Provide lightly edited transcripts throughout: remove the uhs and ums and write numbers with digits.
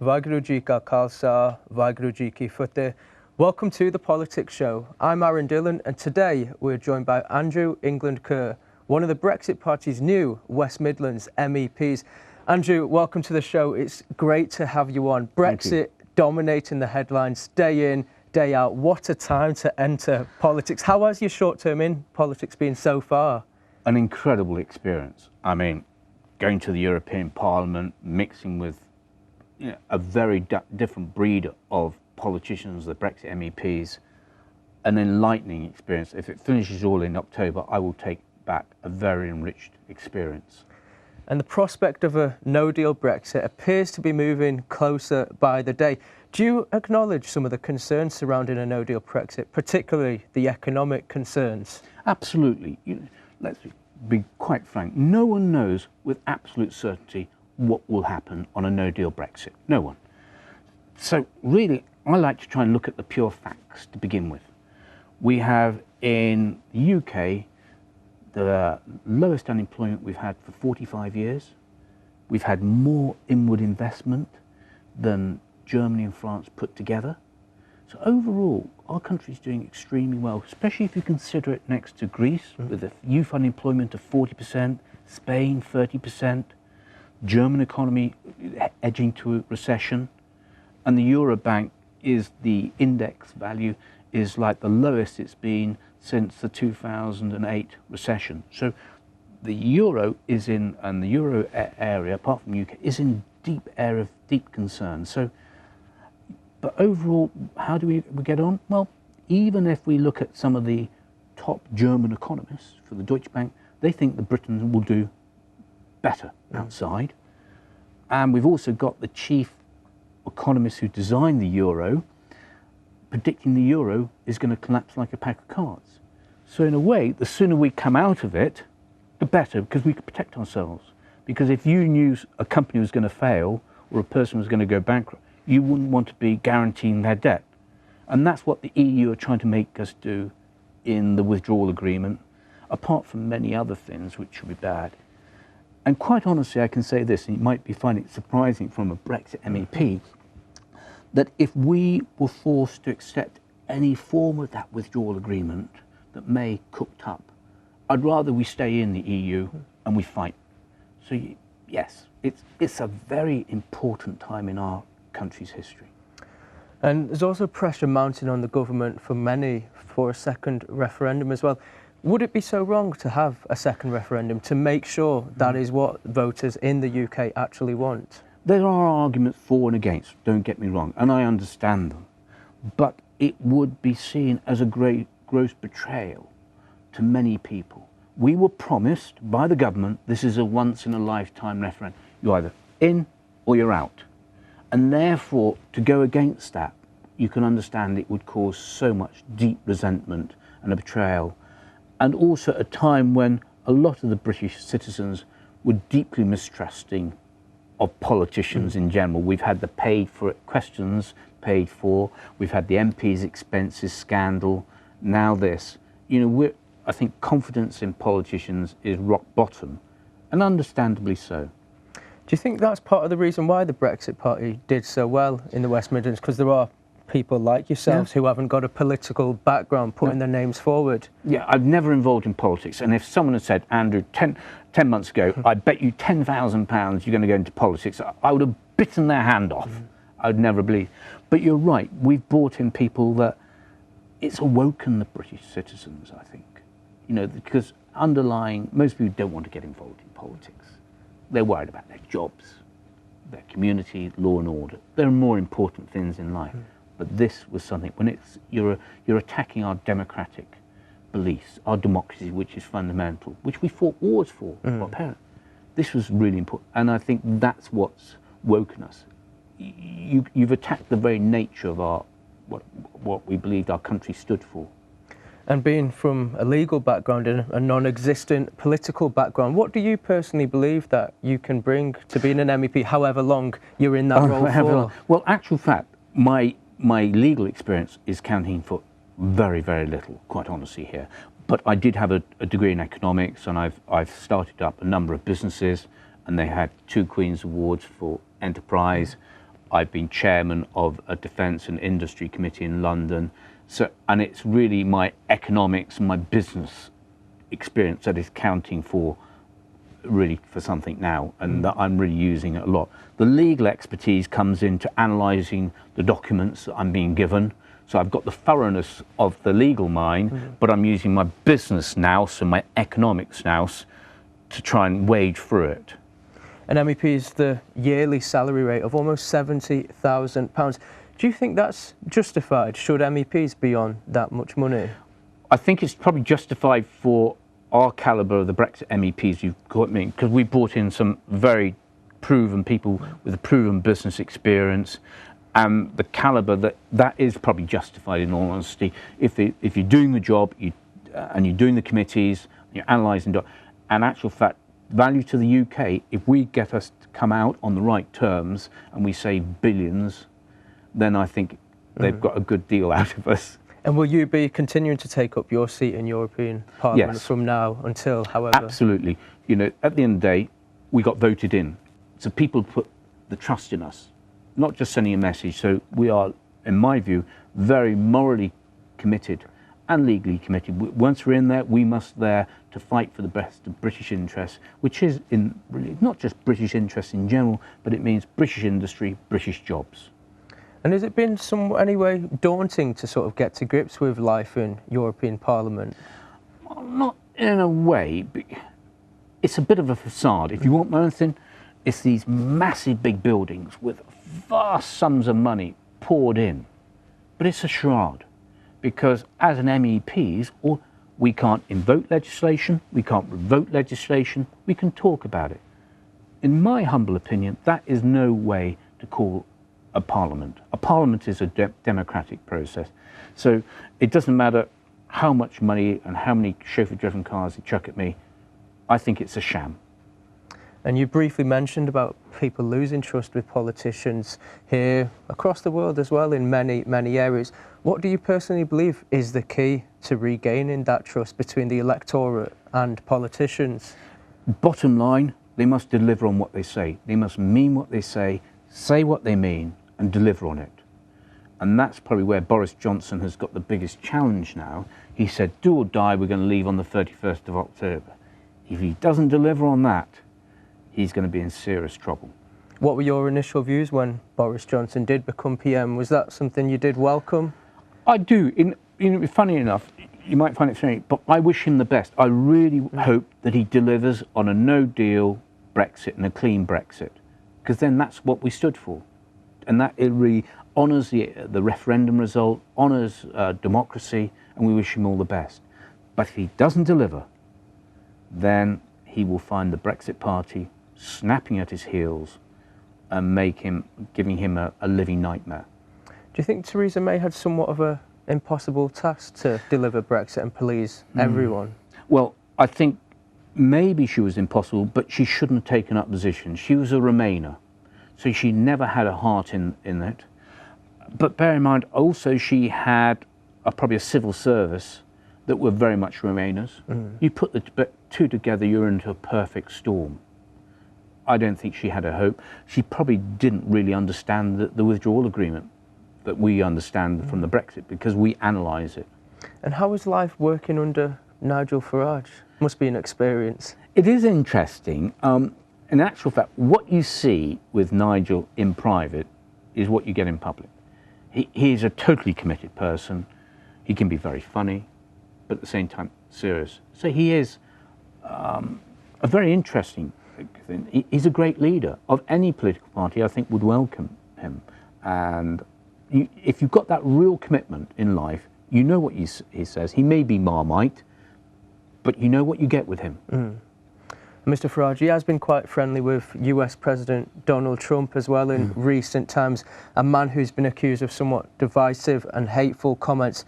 Vaheguru Ji Ka Khalsa, Vaheguru Ji Ki Fateh. Welcome to The Politics Show. I'm Aaron Dillon, and today we're joined by Andrew England Kerr, one of the Brexit Party's new West Midlands MEPs. Andrew, welcome to the show. It's great to have you on. Brexit dominating the headlines day in, day out. What a time to enter politics. How has your short term in politics been so far? An incredible experience. I mean, going to the European Parliament, mixing with a very different breed of politicians, the Brexit MEPs, an enlightening experience. If it finishes all in October, I will take back a very enriched experience. And the prospect of a no-deal Brexit appears to be moving closer by the day. Do you acknowledge some of the concerns surrounding a no-deal Brexit, particularly the economic concerns? Absolutely. Let's be quite frank. No one knows with absolute certainty what will happen on a no-deal Brexit. No one. So really, I like to try and look at the pure facts to begin with. We have in the UK the lowest unemployment we've had for 45 years. We've had more inward investment than Germany and France put together. So overall, our country's doing extremely well, especially if you consider it next to Greece, with a youth unemployment of 40%, Spain 30%, German economy edging to a recession, and the Eurobank is the index value is like the lowest it's been since the 2008 recession. So the euro is in, and the euro area, apart from the UK, is in deep area of deep concern. So, but overall, how do we get on? Well, even if we look at some of the top German economists for the Deutsche Bank, they think that Britain will do better outside. And we've also got the chief economist who designed the euro predicting the euro is going to collapse like a pack of cards. So in a way, the sooner we come out of it, the better, because we can protect ourselves. Because if you knew a company was going to fail or a person was going to go bankrupt, you wouldn't want to be guaranteeing their debt. And that's what the EU are trying to make us do in the withdrawal agreement, apart from many other things which would be bad. And quite honestly, I can say this, and you might be finding it surprising from a Brexit MEP, that if we were forced to accept any form of that withdrawal agreement that May cooked up, I'd rather we stay in the EU and we fight. So yes, it's a very important time in our country's history. And there's also pressure mounting on the government for many for a second referendum as well. Would it be so wrong to have a second referendum to make sure that is what voters in the UK actually want? There are arguments for and against, don't get me wrong, and I understand them. But it would be seen as a gross betrayal to many people. We were promised by the government, this is a once-in-a-lifetime referendum. You're either in or you're out. And therefore, to go against that, you can understand it would cause so much deep resentment and a betrayal. And also a time when a lot of the British citizens were deeply mistrusting of politicians in general. We've had the paid for it questions paid for, we've had the MP's expenses scandal, now this. I think confidence in politicians is rock bottom, and understandably so. Do you think that's part of the reason why the Brexit Party did so well in the West Midlands? Because there are people like yourselves who haven't got a political background putting their names forward. Yeah, I've never involved in politics, and if someone had said, Andrew, 10 months ago, I bet you £10,000 you're going to go into politics, I would have bitten their hand off. I'd never believe. But you're right, we've brought in people that it's awoken the British citizens, I think. Because underlying, most people don't want to get involved in politics. They're worried about their jobs, their community, law and order. There are more important things in life. But this was something, when you're attacking our democratic beliefs, our democracy, which is fundamental, which we fought wars for, our parents. This was really important, and I think that's what's woken us. You've attacked the very nature of our what we believed our country stood for. And being from a legal background and a non-existent political background, what do you personally believe that you can bring to being an MEP, however long you're in that role for? Well, actual fact, my legal experience is counting for very, very little, quite honestly here. But I did have a degree in economics, and I've started up a number of businesses, and they had 2 Queen's Awards for enterprise. I've been chairman of a defence and industry committee in London. And it's really my economics and my business experience that is counting for something now, and that I'm really using it a lot. The legal expertise comes into analysing the documents that I'm being given. So I've got the thoroughness of the legal mind, but I'm using my business nous and my economics nous to try and wade through it. An MEP's the yearly salary rate of almost £70,000. Do you think that's justified? Should MEPs be on that much money? I think it's probably justified for our calibre of the Brexit MEPs you've got me, because we brought in some very proven people with a proven business experience, and the calibre that is probably justified, in all honesty. If you're doing the job, and you're doing the committees, you're analysing, and actual fact, value to the UK, if we get us to come out on the right terms and we save billions, then I think they've got a good deal out of us. And will you be continuing to take up your seat in European Parliament from now until, however? Absolutely. You know, at the end of the day, we got voted in. So people put the trust in us, not just sending a message. So we are, in my view, very morally committed and legally committed. Once we're in there, we must there to fight for the best of British interests, which is in really not just British interests in general, but it means British industry, British jobs. And has it been anyway daunting to sort of get to grips with life in European Parliament? Well, not in a way, but it's a bit of a facade. If you want anything, it's these massive big buildings with vast sums of money poured in. But it's a charade, because as an MEPs, we can't invoke legislation, we can't revoke legislation, we can talk about it. In my humble opinion, that is no way to call a parliament. A parliament is a democratic process. So it doesn't matter how much money and how many chauffeur-driven cars you chuck at me, I think it's a sham. And you briefly mentioned about people losing trust with politicians here, across the world as well, in many, many areas. What do you personally believe is the key to regaining that trust between the electorate and politicians? Bottom line, they must deliver on what they say. They must mean what they say what they mean, and deliver on it. And that's probably where Boris Johnson has got the biggest challenge now. He said, do or die, we're going to leave on the 31st of October. If he doesn't deliver on that, he's going to be in serious trouble. What were your initial views when Boris Johnson did become PM? Was that something you did welcome? I do. Funny enough, you might find it strange, but I wish him the best. I really hope that he delivers on a no-deal Brexit and a clean Brexit, because then that's what we stood for. And that it really honours the referendum result, honours democracy, and we wish him all the best. But if he doesn't deliver, then he will find the Brexit Party snapping at his heels and giving him a living nightmare. Do you think Theresa May had somewhat of an impossible task to deliver Brexit and please everyone? Well, I think maybe she was impossible, but she shouldn't have taken up position. She was a Remainer, so she never had a heart in it. But bear in mind, also she had probably a civil service that were very much Remainers. You put the two together, you're into a perfect storm. I don't think she had a hope. She probably didn't really understand the withdrawal agreement that we understand from the Brexit, because we analyse it. And how was life working under Nigel Farage? Must be an experience. It is interesting. In actual fact, what you see with Nigel in private is what you get in public. He is a totally committed person. He can be very funny, but at the same time serious. So he is a very interesting thing. He's a great leader of any political party. I think would welcome him. And if you've got that real commitment in life, you know what he says. He may be Marmite, but you know what you get with him. Mr. Farage, he has been quite friendly with US President Donald Trump as well in recent times, a man who's been accused of somewhat divisive and hateful comments.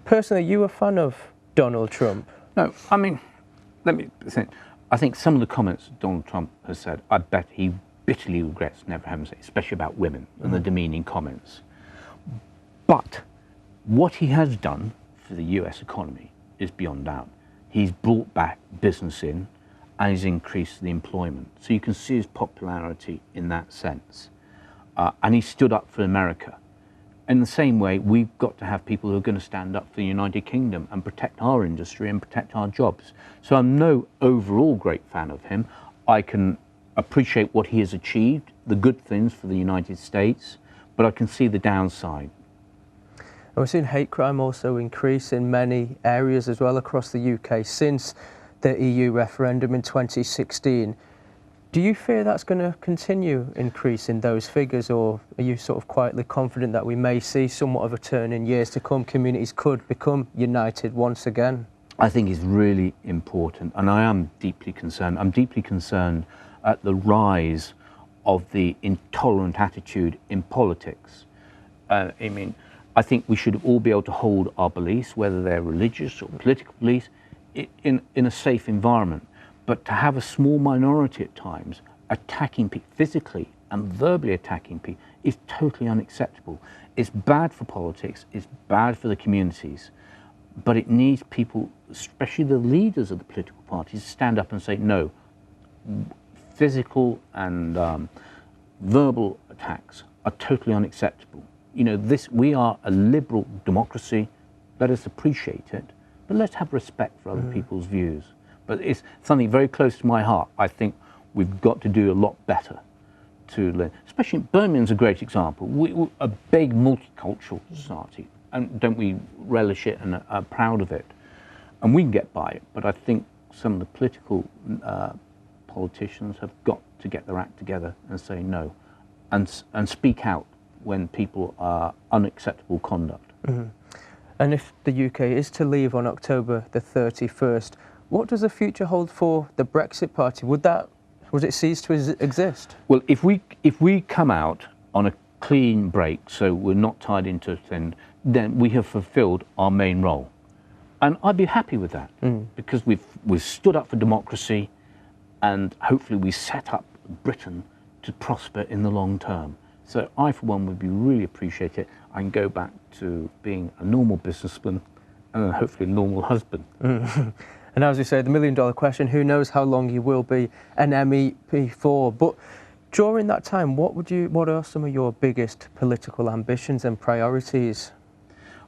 Personally, are you a fan of Donald Trump? No, I mean, let me think. I think some of the comments Donald Trump has said, I bet he bitterly regrets never having said, especially about women and the demeaning comments. But what he has done for the US economy is beyond doubt. He's brought back business in and he's increased the employment. So you can see his popularity in that sense. and he stood up for America. In the same way, we've got to have people who are going to stand up for the United Kingdom and protect our industry and protect our jobs. So I'm no overall great fan of him. I can appreciate what he has achieved, the good things for the United States, but I can see the downside. And we've seen hate crime also increase in many areas as well across the UK since the EU referendum in 2016. Do you fear that's going to continue increasing those figures, or are you sort of quietly confident that we may see somewhat of a turn in years to come? Communities could become united once again? I think it's really important, and I am deeply concerned. I'm deeply concerned at the rise of the intolerant attitude in politics. I think we should all be able to hold our beliefs, whether they're religious or political beliefs, in a safe environment. But to have a small minority at times attacking people, physically and verbally attacking people, is totally unacceptable. It's bad for politics, it's bad for the communities, but it needs people, especially the leaders of the political parties, to stand up and say, no, physical and verbal attacks are totally unacceptable. We are a liberal democracy, let us appreciate it, but let's have respect for other people's views. But it's something very close to my heart. I think we've got to do a lot better to learn. Especially Birmingham's a great example. We're a big multicultural society, and don't we relish it and are proud of it? And we can get by it, but I think some of the political politicians have got to get their act together and say no, and speak out when people are unacceptable conduct. Mm-hmm. And if the UK is to leave on October the 31st, what does the future hold for the Brexit Party? Would it cease to exist? Well, if we come out on a clean break, so we're not tied into a thing, then we have fulfilled our main role, and I'd be happy with that because we've stood up for democracy, and hopefully we set up Britain to prosper in the long term. So I, for one, would be really appreciate it. I can go back to being a normal businessman and hopefully a normal husband. And as we say, the million-dollar question, who knows how long you will be an MEP for? But during that time, what are some of your biggest political ambitions and priorities?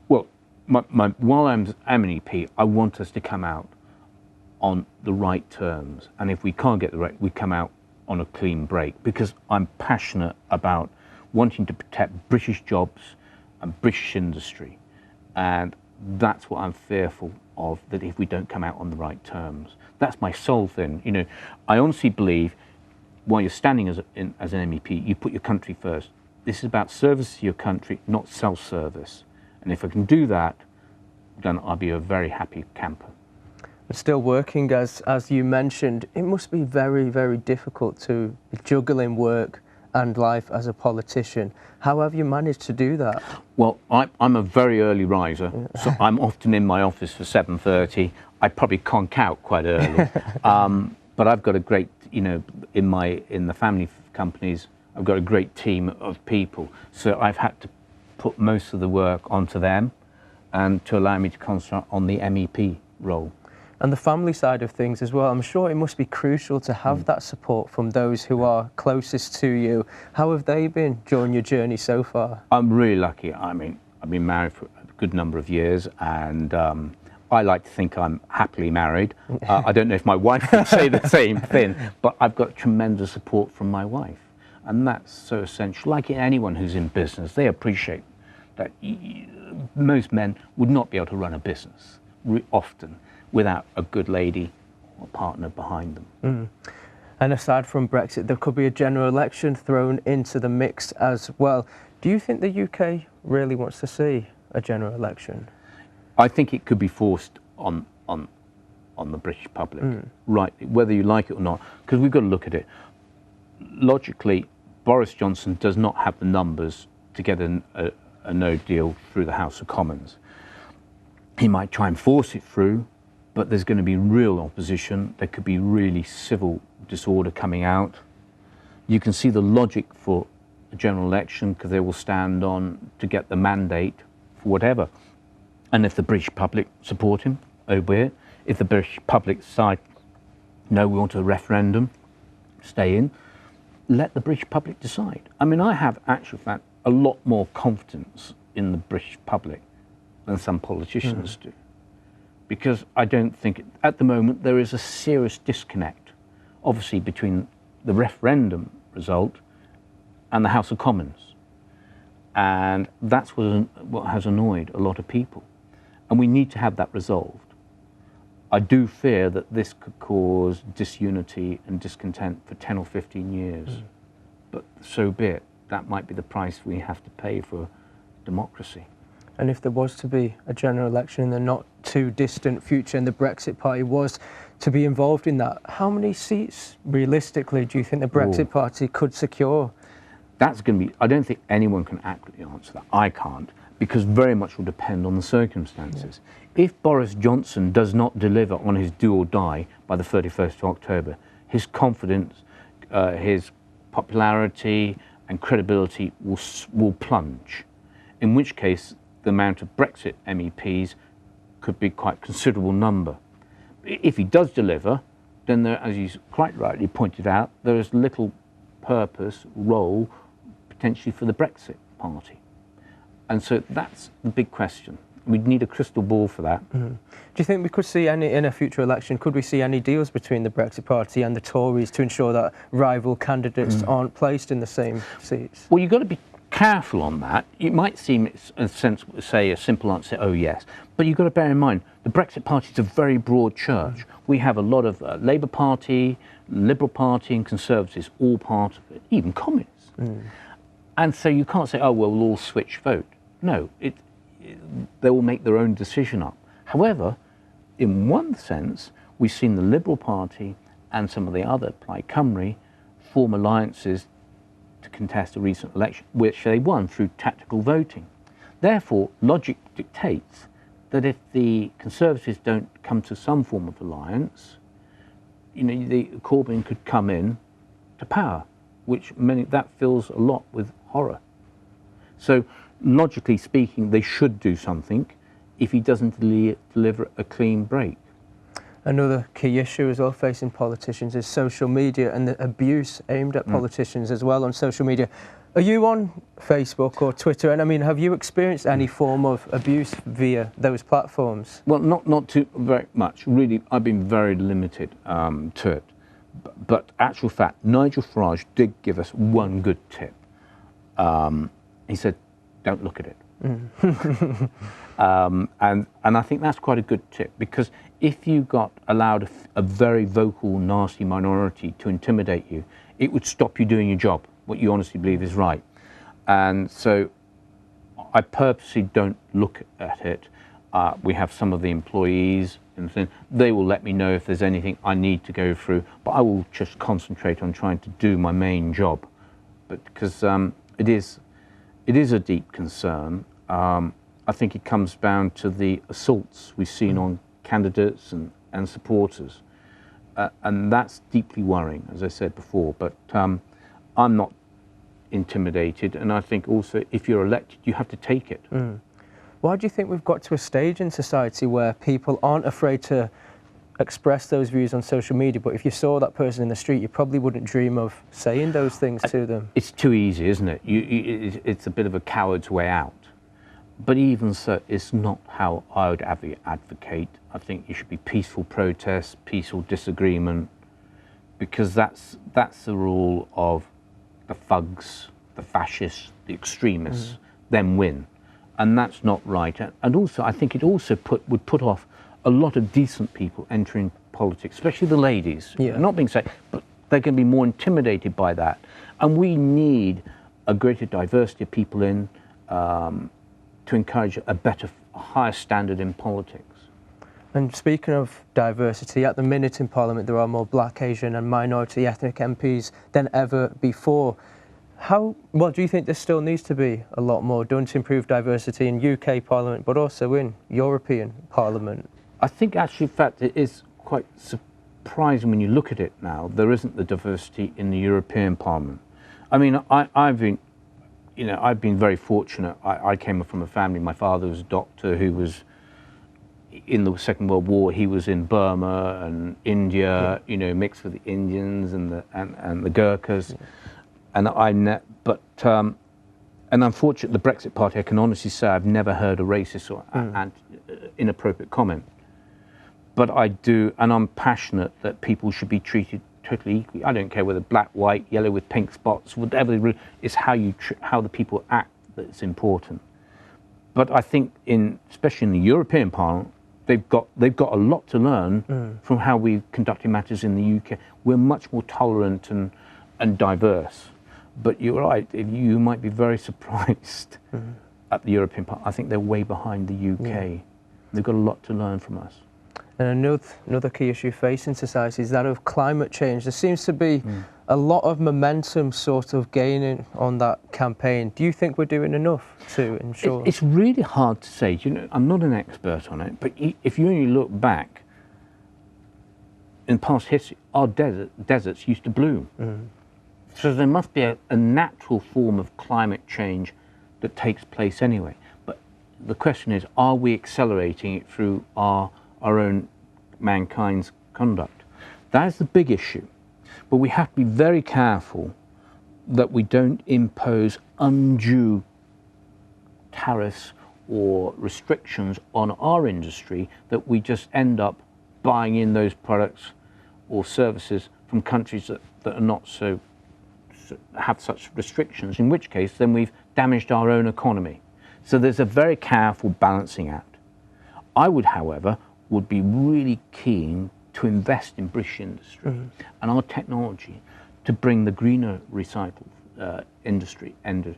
Well, while I'm MEP, I want us to come out on the right terms. And if we can't get the right, we come out on a clean break, because I'm passionate about wanting to protect British jobs and British industry. And that's what I'm fearful of, that if we don't come out on the right terms. That's my sole thing. I honestly believe while you're standing as an MEP, you put your country first. This is about service to your country, not self-service. And if I can do that, then I'll be a very happy camper. But still working, as you mentioned, it must be very, very difficult to be juggling work and life as a politician. How have you managed to do that? Well, I'm a very early riser, so I'm often in my office for 7:30. I probably conk out quite early, but I've got a great, in the family companies, I've got a great team of people. So I've had to put most of the work onto them, and to allow me to concentrate on the MEP role. And the family side of things as well, I'm sure it must be crucial to have that support from those who are closest to you. How have they been during your journey so far? I'm really lucky. I've been married for a good number of years, and I like to think I'm happily married. I don't know if my wife would say the same thing, but I've got tremendous support from my wife. And that's so essential. Like anyone who's in business, they appreciate that most men would not be able to run a business often without a good lady or partner behind them. And aside from Brexit, there could be a general election thrown into the mix as well. Do you think the UK really wants to see a general election? I think it could be forced on the British public, right? Whether you like it or not, because we've got to look at it. Logically, Boris Johnson does not have the numbers to get a no deal through the House of Commons. He might try and force it through, but there's going to be real opposition. There could be really civil disorder coming out. You can see the logic for a general election, because they will stand on to get the mandate for whatever. And if the British public support him, oh be it. If the British public decide, no, we want a referendum, stay in, let the British public decide. I mean, I have actually found a lot more confidence in the British public than some politicians do, because I don't think at the moment there is a serious disconnect, obviously, between the referendum result and the House of Commons, and that's what has annoyed a lot of people, and we need to have that resolved. I do fear that this could cause disunity and discontent for 10 or 15 years, but so be it. That might be the price we have to pay for democracy. And if there was to be a general election in the not too distant future and the Brexit Party was to be involved in that, how many seats realistically do you think the Brexit Party could secure? That's going to be, I don't think anyone can accurately answer that. I can't, because very much will depend on the circumstances. If Boris Johnson does not deliver on his do or die by the 31st of October, his confidence, his popularity and credibility will plunge, in which case the amount of Brexit MEPs could be quite considerable number. If he does deliver, then there, as you quite rightly pointed out, there is little purpose, role, potentially for the Brexit Party. And so that's the big question. We'd need a crystal ball for that. Do you think we could see any, in a future election, could we see any deals between the Brexit Party and the Tories to ensure that rival candidates aren't placed in the same seats? Well, you've got to be careful on that. It might seem a sensible to say a simple answer, oh yes, but you've got to bear in mind the Brexit Party is a very broad church. We have a lot of Labour Party, Liberal Party and Conservatives all part of it, even Communists. And so you can't say, oh well, we'll all switch vote. No, they will make their own decision up. However, in one sense, we've seen the Liberal Party and some of the other, Plaid Cymru, form alliances to contest a recent election, which they won through tactical voting. Therefore, logic dictates that if the Conservatives don't come to some form of alliance, the Corbyn could come in to power, which that fills a lot with horror. So, logically speaking, they should do something if he doesn't deliver a clean break. Another key issue as well facing politicians is social media and the abuse aimed at politicians as well on social media. Are you on Facebook or Twitter? And I mean, have you experienced any form of abuse via those platforms? Well, not too very much. Really, I've been very limited to it. But actual fact, Nigel Farage did give us one good tip. He said, don't look at it. And I think that's quite a good tip, because if you allowed a very vocal, nasty minority to intimidate you, it would stop you doing your job, what you honestly believe is right. And so I purposely don't look at it. We have some of the employees, and they will let me know if there's anything I need to go through, but I will just concentrate on trying to do my main job. But because it is a deep concern. I think it comes down to the assaults we've seen on candidates and supporters. And that's deeply worrying, as I said before. But I'm not intimidated. And I think also if you're elected, you have to take it. Why do you think we've got to a stage in society where people aren't afraid to express those views on social media, but if you saw that person in the street, you probably wouldn't dream of saying those things to them? It's too easy, isn't it? It's a bit of a coward's way out. But even so, it's not how I would advocate. I think it should be peaceful protest, peaceful disagreement, because that's the rule of the thugs, the fascists, the extremists, them win. And that's not right. And also, I think it also would put off a lot of decent people entering politics, especially the ladies. Yeah. Not being said, but they're going to be more intimidated by that. And we need a greater diversity of people in to encourage a higher standard in politics. And speaking of diversity, at the minute in Parliament there are more black, Asian and minority ethnic MPs than ever before. Well, do you think there still needs to be a lot more done to improve diversity in UK Parliament, but also in European Parliament? I think actually, in fact, it is quite surprising when you look at it now. There isn't the diversity in the European Parliament. I mean, I've been very fortunate. I came from a family. My father was a doctor who was in the Second World War. He was in Burma and India, mixed with the Indians and the Gurkhas. And unfortunately, the Brexit Party, I can honestly say I've never heard a racist or inappropriate comment. But I do, and I'm passionate that people should be treated totally equally. I don't care whether black, white, yellow with pink spots, whatever. It's how how the people act that's important. But I think, especially in the European Parliament, they've got a lot to learn from how we conducted matters in the UK. We're much more tolerant and diverse. But you're right, you might be very surprised at the European Parliament. I think they're way behind the UK. They've got a lot to learn from us. And another key issue facing society is that of climate change. There seems to be a lot of momentum sort of gaining on that campaign. Do you think we're doing enough to ensure? It's really hard to say. You know, I'm not an expert on it, but if you only look back in past history, our deserts used to bloom. So there must be a natural form of climate change that takes place anyway. But the question is, are we accelerating it through our own mankind's conduct? That is the big issue. But we have to be very careful that we don't impose undue tariffs or restrictions on our industry, that we just end up buying in those products or services from countries that are not have such restrictions, in which case then we've damaged our own economy. So there's a very careful balancing act. I would, however, be really keen to invest in British industry and our technology to bring the greener recycled industry and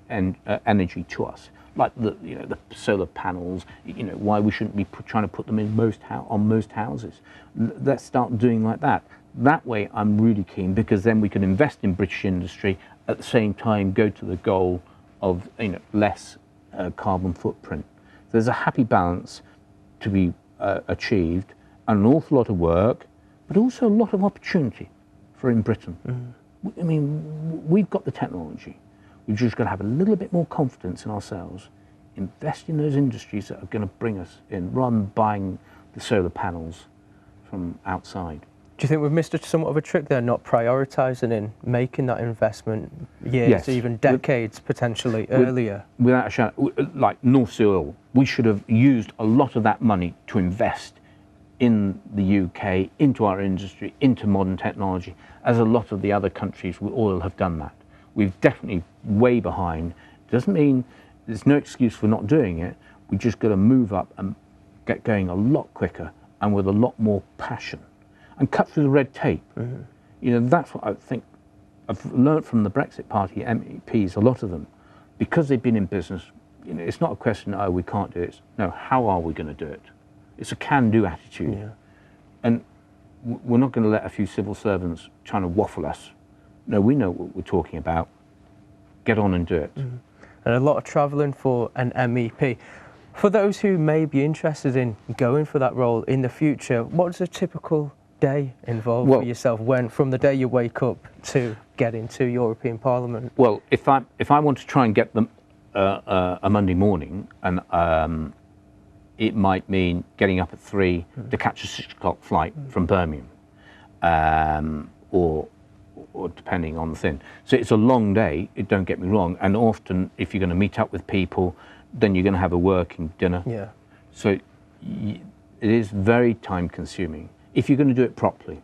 energy to us, like the solar panels. You know, why we shouldn't be trying to put them in on most houses. Let's start doing like that. That way, I'm really keen, because then we can invest in British industry at the same time go to the goal of less carbon footprint. There's a happy balance to be achieved, and an awful lot of work, but also a lot of opportunity in Britain. I mean, we've got the technology. We've just got to have a little bit more confidence in ourselves, invest in those industries that are going to bring us in, rather than buying the solar panels from outside. Do you think we've missed somewhat of a trick there, not prioritising in making that investment years, even decades potentially earlier? Without a shadow, like North Sea oil, we should have used a lot of that money to invest in the UK, into our industry, into modern technology, as a lot of the other countries with oil have done that. We've definitely way behind. Doesn't mean there's no excuse for not doing it. We just got to move up and get going a lot quicker and with a lot more passion, and cut through the red tape. You know, that's what I think I've learned from the Brexit Party MEPs, a lot of them, because they've been in business. You know, it's not a question, oh, we can't do it. No, how are we going to do it? It's a can-do attitude. And we're not going to let a few civil servants trying to waffle us. No, we know what we're talking about. Get on and do it. And a lot of travelling for an MEP. For those who may be interested in going for that role in the future, what's a typical day involved for yourself, from the day you wake up to get into European Parliament? Well, if I want to try and get them a Monday morning, and it might mean getting up at 3 to catch a 6 o'clock flight from Birmingham, or depending on the thing. So it's a long day, don't get me wrong, and often if you're going to meet up with people, then you're going to have a working dinner. So it is very time consuming. If you're going to do it properly,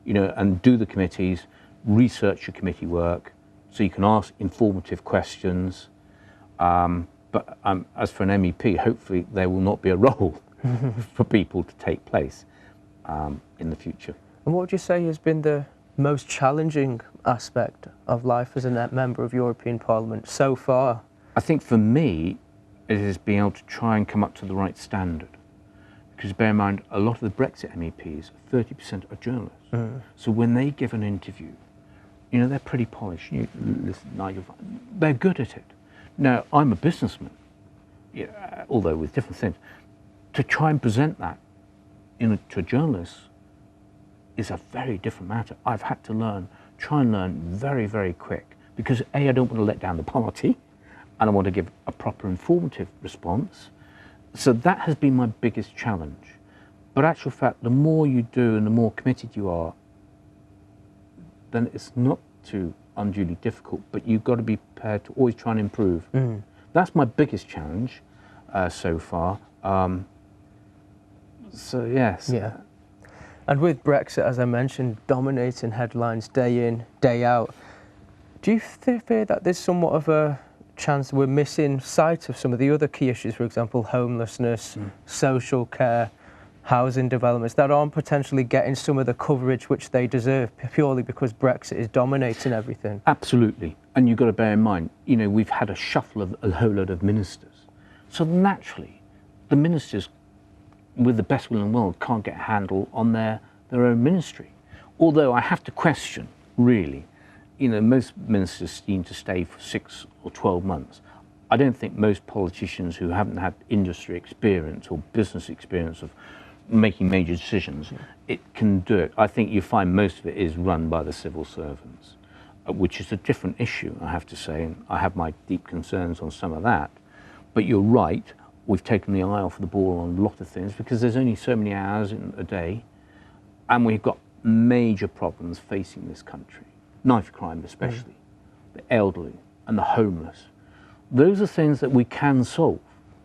you know, and do the committees, research your committee work, so you can ask informative questions. But as for an MEP, hopefully there will not be a role for people to take place in the future. And what would you say has been the most challenging aspect of life as a member of European Parliament so far? I think for me, it is being able to try and come up to the right standard. Because bear in mind, a lot of the Brexit MEPs, 30% are journalists. So when they give an interview, you know, they're pretty polished. You listen, Nigel, they're good at it. Now, I'm a businessman, although with different things. To try and present that to journalists is a very different matter. I've had to try and learn very, very quick, because A, I don't want to let down the party, and I want to give a proper informative response. So that has been my biggest challenge. But actual fact, the more you do and the more committed you are, then it's not too unduly difficult, but you've got to be prepared to always try and improve. That's my biggest challenge so far. So yes. Yeah. And with Brexit, as I mentioned, dominating headlines day in, day out, do you fear that there's somewhat of a chance we're missing sight of some of the other key issues, for example, homelessness, social care, housing developments, that aren't potentially getting some of the coverage which they deserve purely because Brexit is dominating everything? Absolutely. And you've got to bear in mind, you know, we've had a shuffle of a whole lot of ministers. So naturally, the ministers, with the best will in the world, can't get a handle on their own ministry. Although I have to question, really, you know, most ministers seem to stay for 6 or 12 months. I don't think most politicians who haven't had industry experience or business experience of making major decisions, it can do it. I think you find most of it is run by the civil servants, which is a different issue, I have to say, and I have my deep concerns on some of that. But you're right, we've taken the eye off the ball on a lot of things because there's only so many hours in a day, and we've got major problems facing this country, knife crime especially, the elderly and the homeless. Those are things that we can solve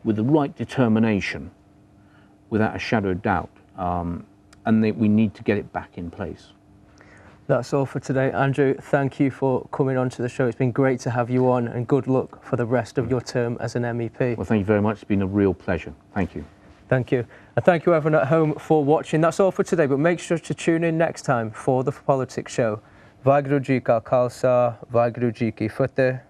with the right determination, without a shadow of doubt, and that we need to get it back in place. That's all for today. Andrew, thank you for coming on to the show. It's been great to have you on, and good luck for the rest of your term as an MEP. Well, thank you very much. It's been a real pleasure. Thank you. Thank you. And thank you everyone at home for watching. That's all for today, but make sure to tune in next time for the Politics Show. Vaiguru ji ka khalsa, Vaiguru ji ki fateh.